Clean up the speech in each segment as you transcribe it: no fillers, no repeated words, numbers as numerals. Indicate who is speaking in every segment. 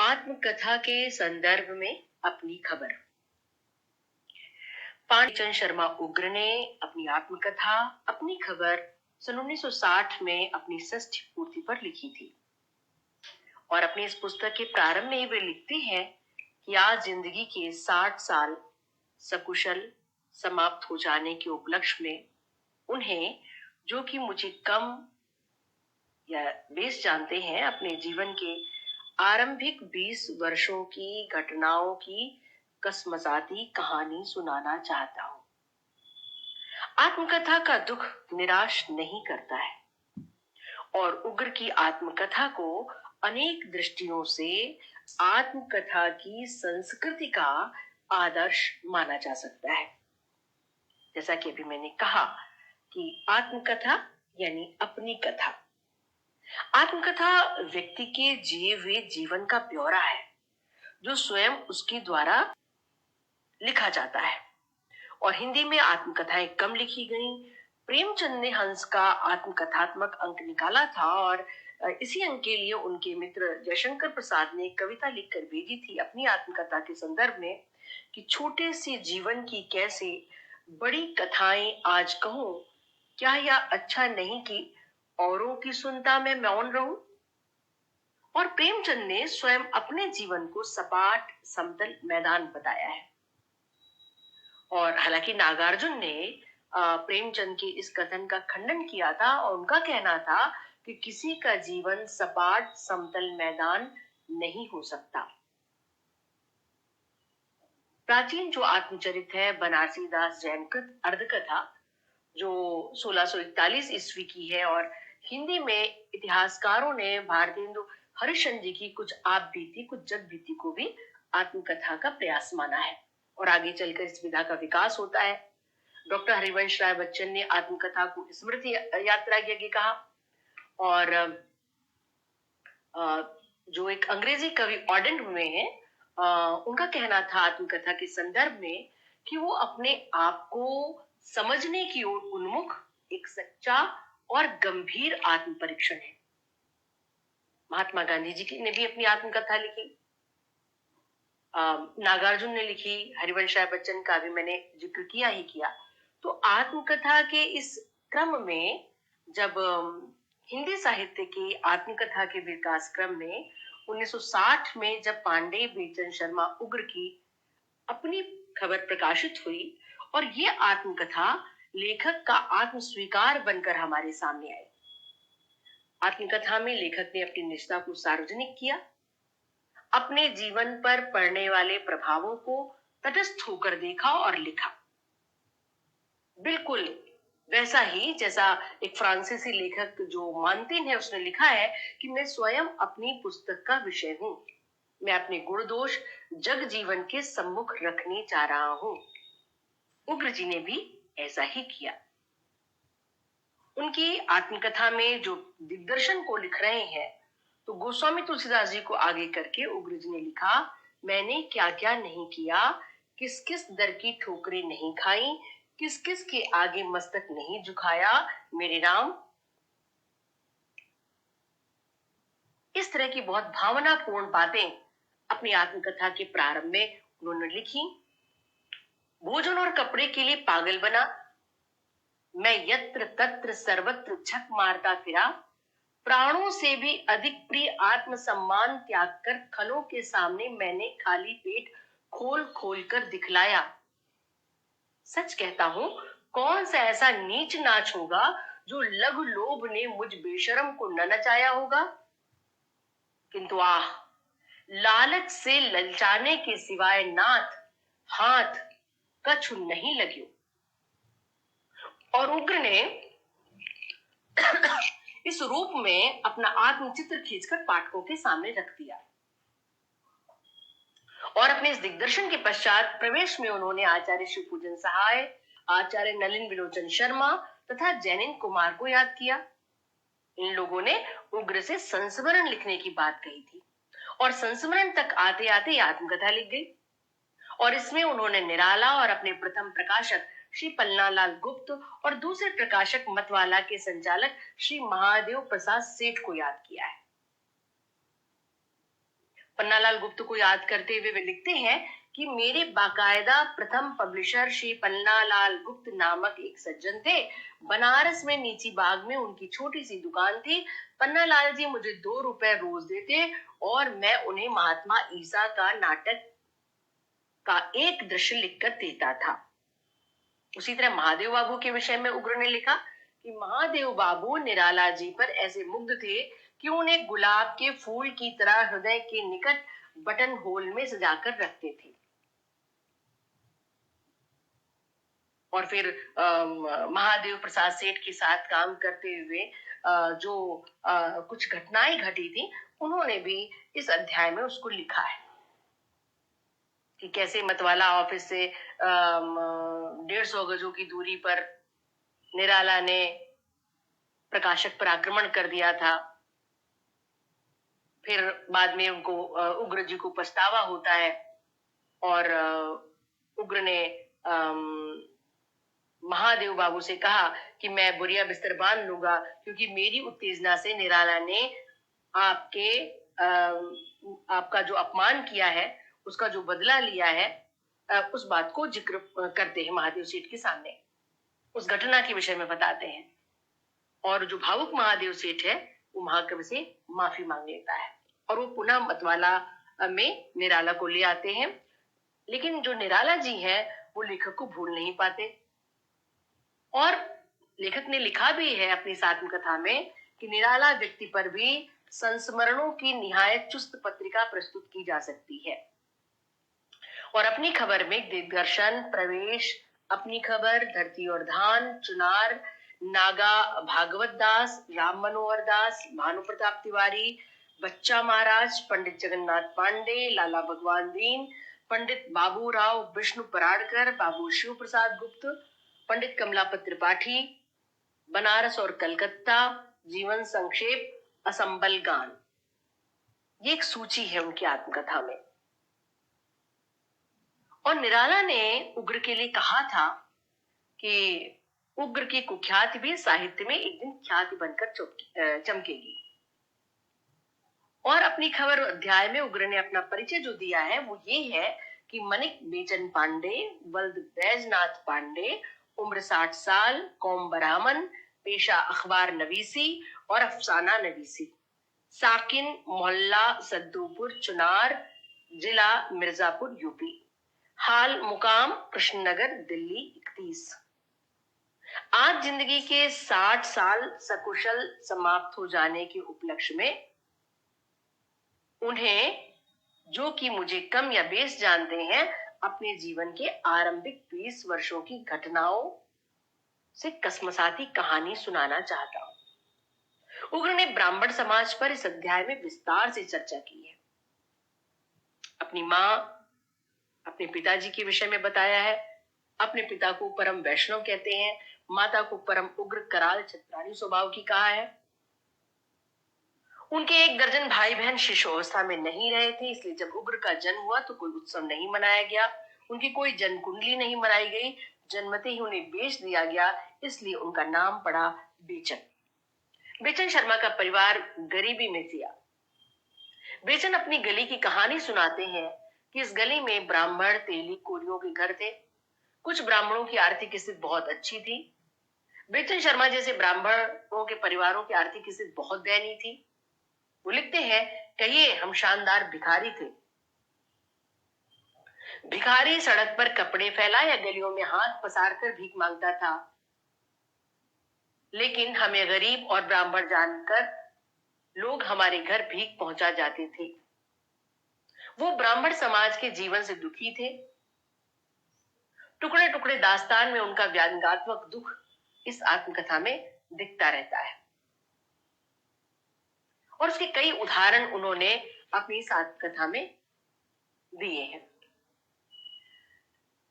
Speaker 1: आत्मकथा के संदर्भ में अपनी खबर। पांचन शर्मा उग्र ने अपनी आत्मकथा अपनी खबर सन 1960 में अपनी षष्ठी पूर्ति पर लिखी थी और अपनी इस पुस्तक के प्रारंभ में वे लिखते हैं कि आज जिंदगी के 60 साल सकुशल समाप्त हो जाने के उपलक्ष्य में उन्हें, जो कि मुझे कम या बेस जानते हैं, अपने जीवन के आरंभिक 20 वर्षों की घटनाओं की कसमसाती कहानी सुनाना चाहता हूं। आत्मकथा का दुख निराश नहीं करता है और उग्र की आत्मकथा को अनेक दृष्टियों से आत्मकथा की संस्कृति का आदर्श माना जा सकता है। जैसा कि अभी मैंने कहा कि आत्मकथा यानी अपनी कथा। आत्मकथा व्यक्ति के जिए हुए जीवन का ब्यौरा है जो स्वयं उसके द्वारा लिखा जाता है और हिंदी में आत्मकथाएं कम लिखी गईं। प्रेमचंद ने हंस का आत्मकथात्मक अंक निकाला था और इसी अंक के लिए उनके मित्र जयशंकर प्रसाद ने कविता लिखकर भेजी थी अपनी आत्मकथा के संदर्भ में कि छोटे से जीवन की कैसे बड़ी कथाएं आज कहूं, क्या यह अच्छा नहीं कि औरों की सुनता मैं मौन रहूं। और प्रेमचंद ने स्वयं अपने जीवन को सपाट समतल मैदान बताया है और हालांकि नागार्जुन ने प्रेमचंद के इस कथन का खंडन किया था और उनका कहना था कि किसी का जीवन सपाट समतल मैदान नहीं हो सकता। प्राचीन जो आत्मचरित है बनारसी दास जैनकृत अर्धकथा जो 1641 ईस्वी की है और हिंदी में इतिहासकारों ने भारतेंदु हरिश्चंद्र जी की कुछ आप बीती कुछ जग बीती को भी आत्मकथा का प्रयास माना है और आगे चलकर इस विधा का विकास होता है। डॉक्टर हरिवंश राय बच्चन ने आत्मकथा को स्मृति यात्रा के कहा और जो एक अंग्रेजी कवि ऑडेन हुए हैं उनका कहना था आत्मकथा के संदर्भ में कि वो अपने आप को समझने की ओर उन्मुख एक सच्चा और गंभीर आत्म परीक्षण है। महात्मा गांधी जी ने भी अपनी आत्मकथा लिखी, नागार्जुन ने लिखी, हरिवंश राय बच्चन का भी मैंने जिक्र किया ही किया। तो आत्मकथा के इस क्रम में जब हिंदी साहित्य की आत्मकथा के विकास क्रम में 1960 में जब पांडे बेचन शर्मा उग्र की अपनी खबर प्रकाशित हुई और ये आत्मकथा लेखक का आत्म स्वीकार बनकर हमारे सामने आई। आत्मकथा में लेखक ने अपनी निष्ठा को सार्वजनिक किया, अपने जीवन पर पड़ने वाले प्रभावों को तटस्थ होकर देखा और लिखा। बिल्कुल वैसा ही जैसा एक फ्रांसीसी लेखक जो मार्टिन है उसने लिखा है कि मैं स्वयं अपनी पुस्तक का विषय हूं, मैं अपने गुण दोष जग जीवन के सम्मुख रखने जा रहा हूं। उग्र जी ने भी ऐसा ही किया। उनकी आत्मकथा में जो दिग्दर्शन को लिख रहे हैं तो गोस्वामी तुलसीदास जी को आगे करके उग्र जी ने लिखा, मैंने क्या क्या नहीं किया, किस किस दर की ठोकरें नहीं खाई, किस किस के आगे मस्तक नहीं झुकाया मेरे राम। इस तरह की बहुत भावनापूर्ण बातें अपनी आत्मकथा के प्रारंभ में उन्होंने लिखी। भोजन और कपड़े के लिए पागल बना मैं यत्र तत्र सर्वत्र झक मारता फिरा, प्राणों से भी अधिक प्रिय आत्म सम्मान त्याग कर खलों के सामने मैंने खाली पेट खोल खोल कर दिखलाया। सच कहता हूं, कौन सा ऐसा नीच नाच होगा जो लघु लोभ ने मुझ बेशरम को न नचाया होगा। किंतु आह, लालच से ललचाने के सिवाय नाथ हाथ कछु नहीं लगियो। और उग्र ने इस रूप में अपना आत्मचित्र खींचकर पाठकों के सामने रख दिया और अपने इस दिग्दर्शन के पश्चात प्रवेश में उन्होंने आचार्य शिवपूजन सहाय, आचार्य नलिन विलोचन शर्मा तथा जैनिन कुमार को याद किया। इन लोगों ने उग्र से संस्मरण लिखने की बात कही थी और संस्मरण तक आते आते आत्मकथा लिख गई और इसमें उन्होंने निराला और अपने प्रथम प्रकाशक श्री पन्नालाल गुप्त और दूसरे प्रकाशक मतवाला के संचालक श्री महादेव प्रसाद सेठ को याद किया है। पन्नालाल गुप्त को याद करते हुए वे लिखते हैं कि मेरे बाकायदा प्रथम पब्लिशर श्री पन्नालाल गुप्त नामक एक सज्जन थे। बनारस में नीची बाग में उनकी छोटी सी दुकान थी। पन्नालाल जी मुझे 2 रुपए रोज देते और मैं उन्हें महात्मा ईसा का नाटक का एक दृश्य लिखकर देता था। उसी तरह महादेव बाबू के विषय में उग्र ने लिखा कि महादेव बाबू निराला जी पर ऐसे मुग्ध थे कि उन्हें गुलाब के फूल की तरह हृदय के निकट बटन होल में सजाकर रखते थे। और फिर महादेव प्रसाद सेठ के साथ काम करते हुए जो कुछ घटनाएं घटी थी, उन्होंने भी इस अध्याय में उसको लिखा है कि कैसे मतवाला ऑफिस से 150 गजों की दूरी पर निराला ने प्रकाशक पर आक्रमण कर दिया था। फिर बाद में उनको उग्र जी को पछतावा होता है और उग्र ने महादेव बाबू से कहा कि मैं बुरिया बिस्तर बांध लूंगा, क्योंकि मेरी उत्तेजना से निराला ने आपका जो अपमान किया है उसका जो बदला लिया है, उस बात को जिक्र करते हैं महादेव सेठ के सामने, उस घटना के विषय में बताते हैं। और जो भावुक महादेव सेठ है वो महाकवि से माफी मांग लेता है और वो पुनः मतवाला में निराला को ले आते हैं। लेकिन जो निराला जी है वो लेखक को भूल नहीं पाते और लेखक ने लिखा भी है अपनी इस आत्मकथा में कि निराला व्यक्ति पर भी संस्मरणों की निहायत चुस्त पत्रिका प्रस्तुत की जा सकती है। और अपनी खबर में दिग्दर्शन, प्रवेश, अपनी खबर, धरती और धान, चुनार, नागा भागवत दास, राम मनोहर दास, भानु प्रताप तिवारी, बच्चा महाराज, पंडित जगन्नाथ पांडे, लाला भगवान दीन, पंडित बाबू राव विष्णु पराड़कर, बाबू शिव प्रसाद गुप्त, पंडित कमलापत त्रिपाठी, बनारस और कलकत्ता, जीवन संक्षेप, असंबल गान, ये एक सूची है उनकी आत्मकथा में। और निराला ने उग्र के लिए कहा था कि उग्र की कुख्याति भी साहित्य में एक दिन ख्याति बनकर चमकेगी। और अपनी खबर अध्याय में उग्र ने अपना परिचय जो दिया है वो ये है कि मनिक बेचन पांडे, वल्द बैजनाथ पांडे, उम्र 60 साल, कौम ब्राह्मण, पेशा अखबार नवीसी और अफसाना नवीसी, साकिन मोहल्ला सद्दूपुर चुनार, जिला मिर्जापुर यूपी, हाल मुकाम कृष्णनगर दिल्ली 31। आज जिंदगी के 60 साल सकुशल समाप्त हो जाने के उपलक्ष्य में उन्हें, जो कि मुझे कम या बेस जानते हैं, अपने जीवन के आरंभिक 20 वर्षों की घटनाओं से कसमसाती कहानी सुनाना चाहता हूं। उग्र ने ब्राह्मण समाज पर इस अध्याय में विस्तार से चर्चा की है। अपनी मां, अपने पिताजी के विषय में बताया है। अपने पिता को परम वैष्णव कहते हैं, माता को परम उग्र कराल छत्राणी स्वभाव की कहा है। उनके 1 दर्जन भाई बहन शिशु अवस्था में नहीं रहे थे, इसलिए जब उग्र का जन्म हुआ तो कोई उत्सव नहीं मनाया गया, उनकी कोई जन्म कुंडली नहीं बनाई गई, जन्मते ही उन्हें बेच दिया गया, इसलिए उनका नाम पड़ा बेचन। बेचन शर्मा का परिवार गरीबी में जिया। बेचन अपनी गली की कहानी सुनाते हैं कि इस गली में ब्राह्मण, तेली, कोलियों के घर थे। कुछ ब्राह्मणों की आर्थिक स्थिति बहुत अच्छी थी। बेचन शर्मा जैसे ब्राह्मणों के परिवारों की आर्थिक स्थिति बहुत दयनीय थी। वो लिखते हैं, कहिए हम शानदार भिखारी थे। भिखारी सड़क पर कपड़े फैला या गलियों में हाथ पसार कर भीख मांगता था, लेकिन हमें गरीब और ब्राह्मण जानकर लोग हमारे घर भीख पहुंचा जाते थे। वो ब्राह्मण समाज के जीवन से दुखी थे। टुकड़े टुकड़े दास्तान में उनका व्यंग्यात्मक दुख इस आत्मकथा में दिखता रहता है और उसके कई उदाहरण उन्होंने अपनी इस आत्मकथा में दिए हैं।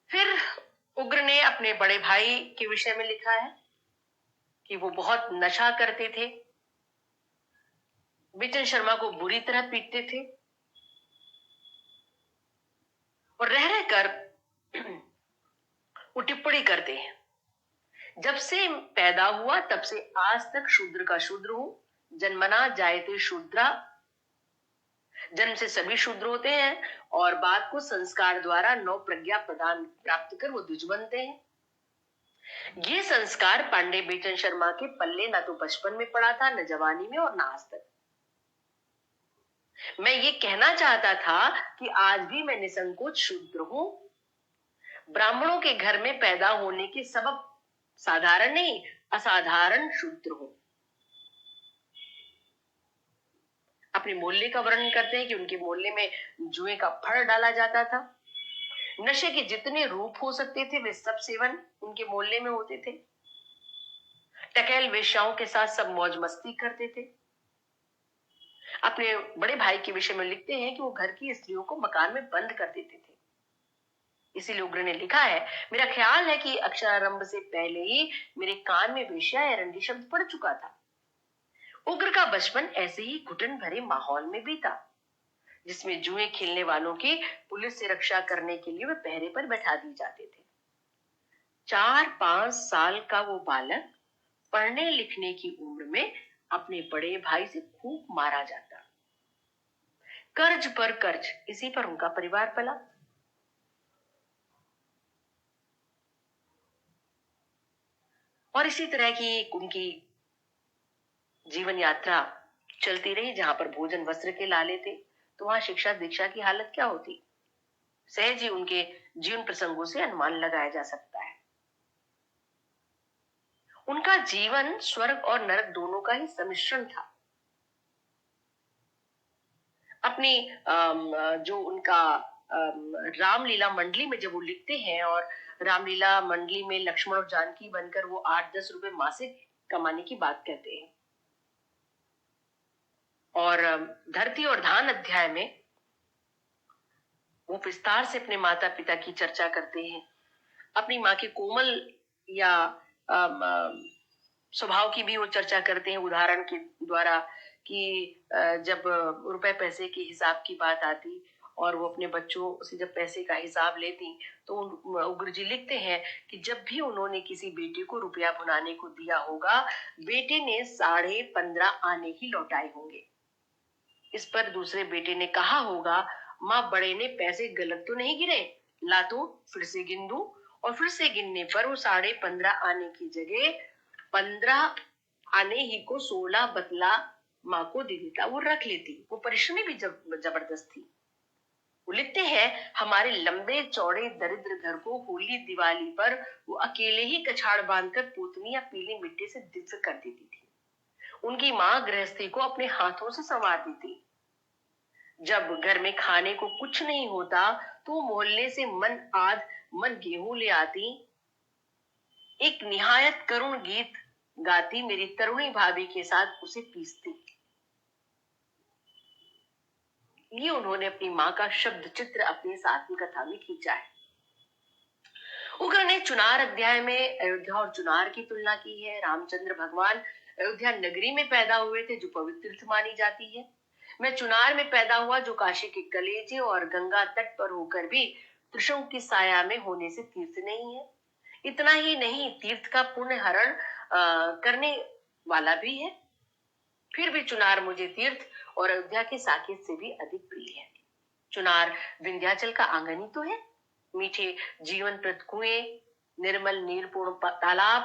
Speaker 1: फिर उग्र ने अपने बड़े भाई के विषय में लिखा है कि वो बहुत नशा करते थे, बेचन शर्मा को बुरी तरह पीटते थे और रह रहकर वो टिप्पणी करते हैं, जब से पैदा हुआ तब से आज तक शूद्र का शूद्र हूं, जन्मना जायते शूद्रा, जन्म से सभी शूद्र होते हैं और बाद को संस्कार द्वारा नव प्रज्ञा प्रदान प्राप्त कर वो द्विज बनते हैं। ये संस्कार पांडे बेचन शर्मा के पल्ले ना तो बचपन में पड़ा था, न जवानी में और न आज तक। मैं ये कहना चाहता था कि आज भी मैं निसंकोच शूद्र हूं। ब्राह्मणों के घर में पैदा होने के सबब साधारण नहीं, असाधारण शूद्र हूं। अपने मोहल्ले का वर्णन करते हैं कि उनके मोहल्ले में जुए का फड़ डाला जाता था। नशे के जितने रूप हो सकते थे वे सब सेवन उनके मोहल्ले में होते थे। टकैल वेश्याओं के साथ सब मौज मस्ती करते थे। अपने बड़े भाई के विषय में लिखते हैं कि वो घर की स्त्रियों को मकान में बंद कर देते थे। इसीलिए उग्र ने लिखा है, मेरा ख्याल है कि अक्षरारंभ से पहले ही मेरे कान में वेश्या या रंडी शब्द पड़ चुका था। उग्र का बचपन ऐसे ही घुटन भरे माहौल में बीता, जिसमें जुए खेलने वालों की पुलिस से रक्षा करने के लिए वे पहरे पर बैठा दिए जाते थे। 4-5 साल का वो बालक पढ़ने लिखने की उम्र में अपने बड़े भाई से खूब मारा जाता। कर्ज पर कर्ज, इसी पर उनका परिवार पला। और इसी तरह की उनकी जीवन यात्रा चलती रही। जहां पर भोजन वस्त्र के लाले थे, तो वहां शिक्षा दीक्षा की हालत क्या होती, सहज ही उनके जीवन प्रसंगों से अनुमान लगाया जा सकता है। उनका जीवन स्वर्ग और नरक दोनों का ही सम्मिश्रण था। अपनी जो उनका रामलीला मंडली में जब वो लिखते हैं, और रामलीला मंडली में लक्ष्मण और जानकी बनकर वो 8-10 रुपए मासिक कमाने की बात कहते हैं। और धरती और धान अध्याय में वो विस्तार से अपने माता पिता की चर्चा करते हैं। अपनी माँ के कोमल या स्वभाव की भी वो चर्चा करते हैं, उदाहरण के द्वारा कि जब रुपए पैसे के हिसाब की बात आती और वो अपने बच्चों से जब पैसे का हिसाब लेती, तो उग्र जी लिखते हैं कि जब भी उन्होंने किसी बेटे को रुपया भुनाने को दिया होगा, बेटे ने 15.5 आने ही लौटाए होंगे। इस पर दूसरे बेटे ने कहा होगा, माँ बड़े ने पैसे गलत तो नहीं गिने, ला तो फिर से गिन दूं। और फिर से गिनने पर वो 15.5 आने की जगह 15 आने ही को 16 बतला माँ को दे देता, वो रख लेती। वो परिश्रमी भी जबरदस्त थी। वो लिखते हैं, हमारे लंबे चौड़े दरिद्र घर को होली दिवाली पर वो अकेले ही कछाड़ बांधकर पोतनी या पीली मिट्टी से दिव्य कर देती थी। उनकी माँ गृहस्थी को अपने हाथों से संवारती थी। जब घर में खाने को कुछ नहीं होता, तो मोहल्ले से मन गेहूं ले आती। एक निहायत करुण गीत गाती मेरी तरुणी भाभी के साथ उसे पीसती। ये उन्होंने अपनी माँ का शब्द चित्र अपनी इस आत्मकथा में खींचा है। उग्र ने चुनार अध्याय में अयोध्या और चुनार की तुलना की है। रामचंद्र भगवान अयोध्या नगरी में पैदा हुए थे, जो पवित्र तीर्थ मानी जाती है। मैं चुनार में पैदा हुआ, जो काशी के कलेजे और गंगा तट पर होकर भी त्रिशंकु की साया में होने से तीर्थ नहीं है। इतना ही नहीं, तीर्थ का पुण्य हरण करने वाला भी है। फिर भी चुनार मुझे तीर्थ और अयोध्या के साकेत से भी अधिक प्रिय है। चुनार विंध्याचल का आंगन ही तो है। मीठे जीवन प्रद कुएं, निर्मल नीरपूर्ण तालाब,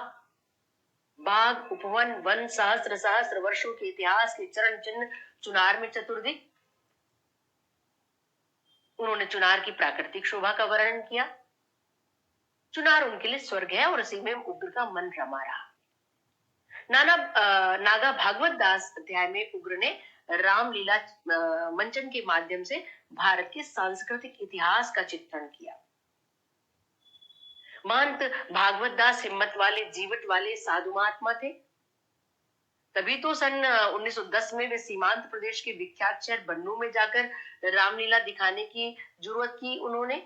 Speaker 1: बाग, उपवन, वन, सहस्त्र सहस्त्र वर्षों के इतिहास के चरण चिन्ह चुनार में चतुर्दिक। उन्होंने चुनार की प्राकृतिक शोभा का वर्णन किया। चुनार उनके लिए स्वर्ग है और उसी में उग्र का मन रमा रहा। नागा भागवत दास अध्याय में उग्र ने रामलीला मंचन के माध्यम से भारत के सांस्कृतिक इतिहास का चित्रण किया। महंत भागवत दास हिम्मत वाले, जीवट वाले साधु महात्मा थे। तभी तो सन 1910 में वे सीमांत प्रदेश के विख्यात शहर बन्नू में जाकर रामलीला दिखाने की जरूरत की। उन्होंने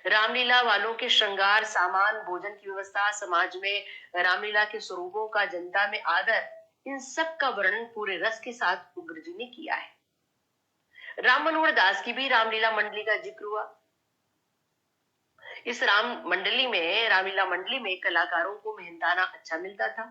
Speaker 1: रामलीला वालों के श्रृंगार, सामान, भोजन की व्यवस्था, समाज में रामलीला के स्वरूपों का जनता में आदर, इन सब का वर्णन पूरे रस के साथ उग्र जी ने किया है। राम मनोहर दास की भी रामलीला मंडली का जिक्र हुआ। इस रामलीला मंडली में कलाकारों को मेहनताना अच्छा मिलता था।